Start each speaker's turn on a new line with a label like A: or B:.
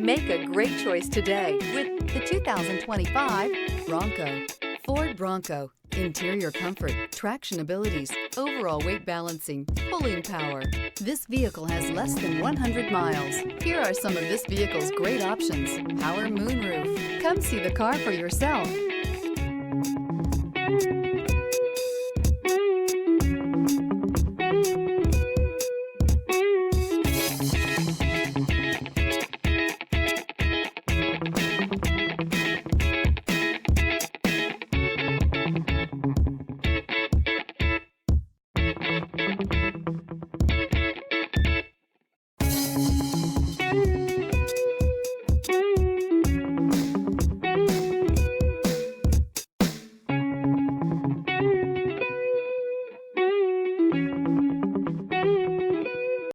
A: Make a great choice today with the 2025 Bronco. Ford Bronco. Interior comfort, traction abilities, overall weight balancing, pulling power. This vehicle has less than 100 miles. Here are some of this vehicle's great options: power moonroof. Come see the car for yourself.